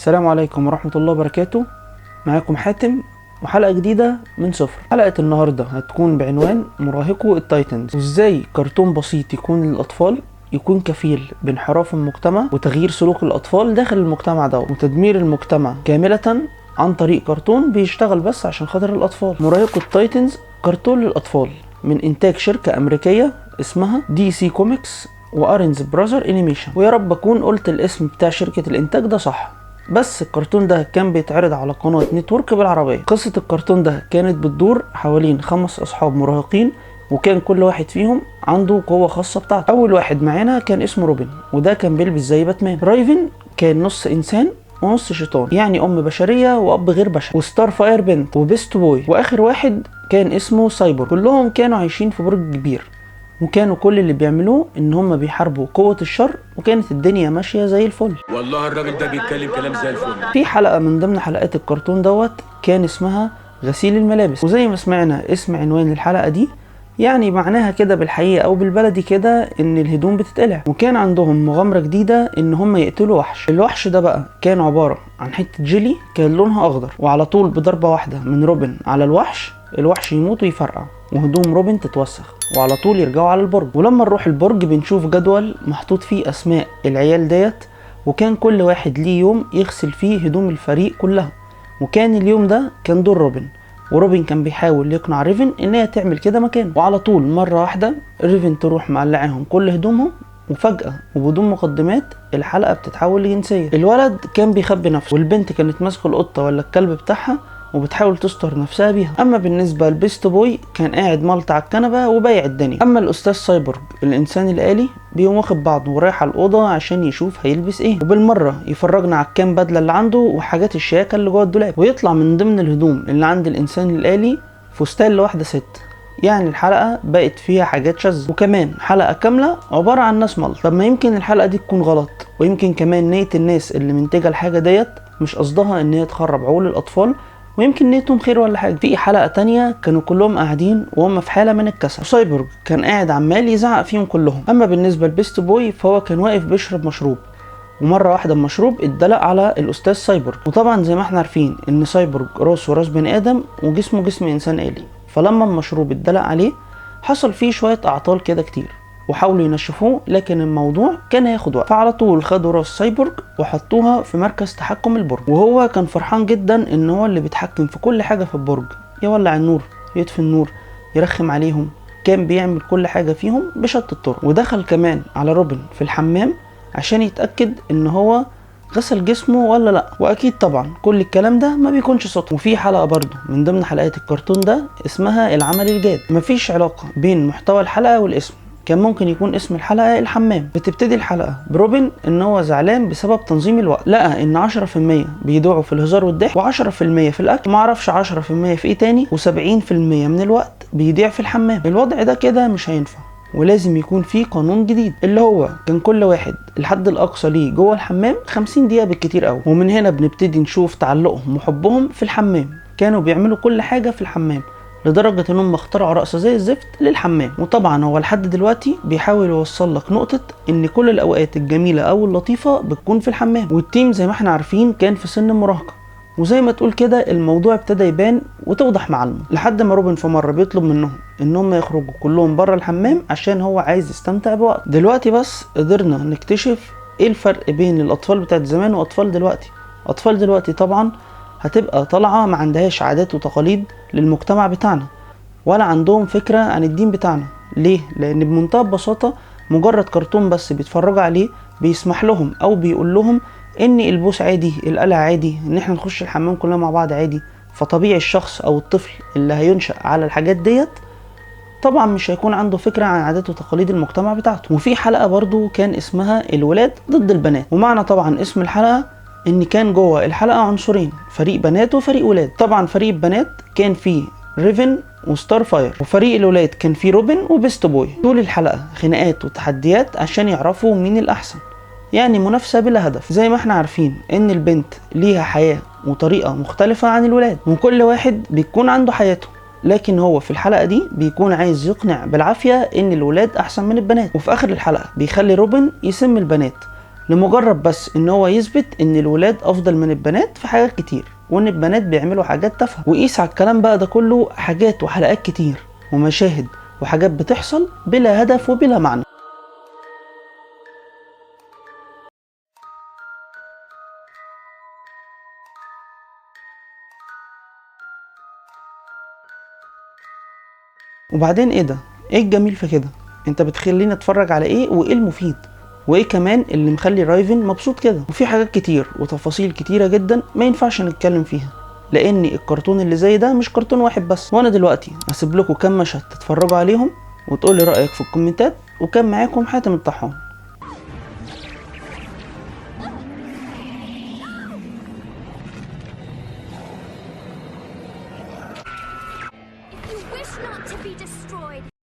السلام عليكم ورحمة الله وبركاته. معاكم حاتم وحلقة جديدة من صفر. حلقة النهاردة هتكون بعنوان مراهقو التايتنز، وازاي كرتون بسيط يكون للأطفال يكون كفيل بانحراف المجتمع وتغيير سلوك الأطفال داخل المجتمع ده وتدمير المجتمع كاملة عن طريق كرتون بيشتغل بس عشان خاطر الأطفال. مراهقو التايتنز كرتون للأطفال من إنتاج شركة أمريكية اسمها دي سي كوميكس وأرنز براذر أنيميشن، ويا رب أكون قلت الاسم بتاع شركة الإنتاج ده صح. بس الكرتون ده كان بيتعرض على قناة نتورك بالعربية. قصة الكرتون ده كانت بتدور حوالين 5 أصحاب مراهقين، وكان كل واحد فيهم عنده قوة خاصة بتاعته. أول واحد معانا كان اسمه روبن، وده كان بيلبس زي باتمان. رايفن كان نص إنسان ونص شيطان، يعني أم بشرية وأب غير بشري. وستار فاير بنت، وبيست بوي، وآخر واحد كان اسمه سايبر. كلهم كانوا عايشين في برج كبير، وكانوا كل اللي بيعملوه ان هم بيحاربوا قوة الشر، وكانت الدنيا ماشية زي الفل. والله الراجل ده بيتكلم كلام زي الفل. في حلقة من ضمن حلقات الكرتون دوت كان اسمها غسيل الملابس، وزي ما سمعنا اسم عنوان الحلقة دي يعني معناها كده بالحقيقة او بالبلدي كده ان الهدوم بتتقلع. وكان عندهم مغامرة جديدة ان هم يقتلوا وحش. الوحش ده بقى كان عبارة عن حتة جيلي كان لونها اخضر، وعلى طول بضربة واحدة من روبن على الوحش يموت ويفرقع، وهدوم روبن تتوسخ، وعلى طول يرجعوا على البرج. ولما نروح البرج بنشوف جدول محطوط فيه اسماء العيال ديت، وكان كل واحد ليه يوم يغسل فيه هدوم الفريق كلها. وكان اليوم ده كان دور روبن، وروبن كان بيحاول يقنع ريفن ان هي تعمل كده مكانه. وعلى طول مرة واحدة ريفن تروح معلعهم كل هدومهم، وفجأة وبدون مقدمات الحلقة بتتحول لجنسية. الولد كان بيخبي نفسه، والبنت كانت ماسكة القطة ولا الكلب بتاعها وبتحاول تستر نفسها بيها. اما بالنسبه لبيست بوي كان قاعد ملط على الكنبه وبايع الدنيا. اما الاستاذ سايبورغ الانسان الالي بيقوم واخد بعضه ورايح على الاوضه عشان يشوف هيلبس ايه، وبالمره يفرجنا على الكام بدله اللي عنده وحاجات الشياكه اللي جوه الدولاب. ويطلع من ضمن الهدوم اللي عند الانسان الالي فستان لواحده ست. يعني الحلقه بقت فيها حاجات شاذة، وكمان حلقه كامله عباره عن ناس ملط. طب ما يمكن الحلقه دي تكون غلط، ويمكن كمان نيه الناس اللي منتجه الحاجه ديت مش قصدها ان هي تخرب عقول الاطفال، ويمكن نيتهم خير ولا حاجه. في حلقه تانية كانوا كلهم قاعدين وهم في حاله من الكسل، وسايبورغ كان قاعد عمال يزعق فيهم كلهم. اما بالنسبه لبيست بوي فهو كان واقف بيشرب مشروب، ومره واحده المشروب اتدلق على الاستاذ سايبورغ. وطبعا زي ما احنا عارفين ان سايبورغ راسه راس بني ادم وجسمه جسم انسان آلي، فلما المشروب اتدلق عليه حصل فيه شويه اعطال كده كتير، وحاولوا ينشفوه لكن الموضوع كان هياخد وقت. فعلى طول خدوا راس سايبورغ وحطوها في مركز تحكم البرج، وهو كان فرحان جدا ان هو اللي بيتحكم في كل حاجه في البرج، يولع النور، يطفي النور، يرخم عليهم، كان بيعمل كل حاجه فيهم بشتى الطرق. ودخل كمان على روبن في الحمام عشان يتاكد ان هو غسل جسمه ولا لا، واكيد طبعا كل الكلام ده ما بيكونش صدفه. وفي حلقه برضو من ضمن حلقات الكرتون ده اسمها العمل الجاد. مفيش علاقه بين محتوى الحلقه والاسم، كان ممكن يكون اسم الحلقة الحمام. بتبتدي الحلقة بروبن ان هو زعلان بسبب تنظيم الوقت، لقى ان 10% بيدوعوا في الهزار والضحك، و10% في الاكل، ومعرفش 10% في ايه تاني، و70% من الوقت بيضيع في الحمام. الوضع ده كده مش هينفع، ولازم يكون فيه قانون جديد، اللي هو كان كل واحد الحد الاقصى ليه جوه الحمام 50 دقيقة بالكتير قوي. ومن هنا بنبتدي نشوف تعلقهم وحبهم في الحمام. كانوا بيعملوا كل حاجة في الحمام لدرجة انهم اخترعوا رقصة زي الزفت للحمام. وطبعا هو لحد دلوقتي بيحاول يوصل لك نقطة ان كل الاوقات الجميلة او اللطيفة بتكون في الحمام. والتيم زي ما احنا عارفين كان في سن المراهقة، وزي ما تقول كده الموضوع ابتدى يبان وتوضح معالمه، لحد ما روبن في مرة بيطلب منهم انهم يخرجوا كلهم بره الحمام عشان هو عايز يستمتع بوقت. دلوقتي بس قدرنا نكتشف ايه الفرق بين الاطفال بتاعت زمان واطفال دلوقتي. اطفال دلوقتي طبعا هتبقى طالعة ما عندهاش عادات وتقاليد للمجتمع بتاعنا، ولا عندهم فكرة عن الدين بتاعنا. ليه؟ لان بمنتهى البساطة مجرد كرتون بس بيتفرجوا عليه بيسمح لهم او بيقول لهم ان البوس عادي، القلع عادي، ان احنا نخش الحمام كلنا مع بعض عادي. فطبيعي الشخص او الطفل اللي هينشأ على الحاجات ديت طبعا مش هيكون عنده فكرة عن عادات وتقاليد المجتمع بتاعته. وفي حلقة برضو كان اسمها الولاد ضد البنات، ومعنى طبعا اسم الحلقة ان كان جوه الحلقة عنصرين، فريق بنات وفريق ولاد. طبعا فريق البنات كان فيه ريفن وستار فاير، وفريق الولاد كان فيه روبن وبيست بوي. طول الحلقة خناقات وتحديات عشان يعرفوا مين الاحسن، يعني منافسة بلا هدف. زي ما احنا عارفين ان البنت ليها حياة وطريقة مختلفة عن الولاد، وكل واحد بيكون عنده حياته، لكن هو في الحلقة دي بيكون عايز يقنع بالعافية ان الولاد احسن من البنات. وفي اخر الحلقة بيخلي روبن يسم البنات لمجرد بس ان هو يثبت ان الولاد افضل من البنات في حاجات كتير، وان البنات بيعملوا حاجات تافهه. وقيس على الكلام بقى ده كله حاجات وحلقات كتير ومشاهد وحاجات بتحصل بلا هدف وبلا معنى. وبعدين ايه ده؟ ايه الجميل في كده؟ انت بتخليني اتفرج على ايه وايه المفيد؟ وايه كمان اللي مخلي رايفن مبسوط كده؟ وفي حاجات كتير وتفاصيل كتيرة جدا ما ينفعش نتكلم فيها، لان الكرتون اللي زي ده مش كرتون واحد بس. وانا دلوقتي هسيب لكم كام مشهد تتفرجوا عليهم وتقولي رأيك في الكومنتات. وكان معاكم حاتم الطحان. You wish not to be destroyed.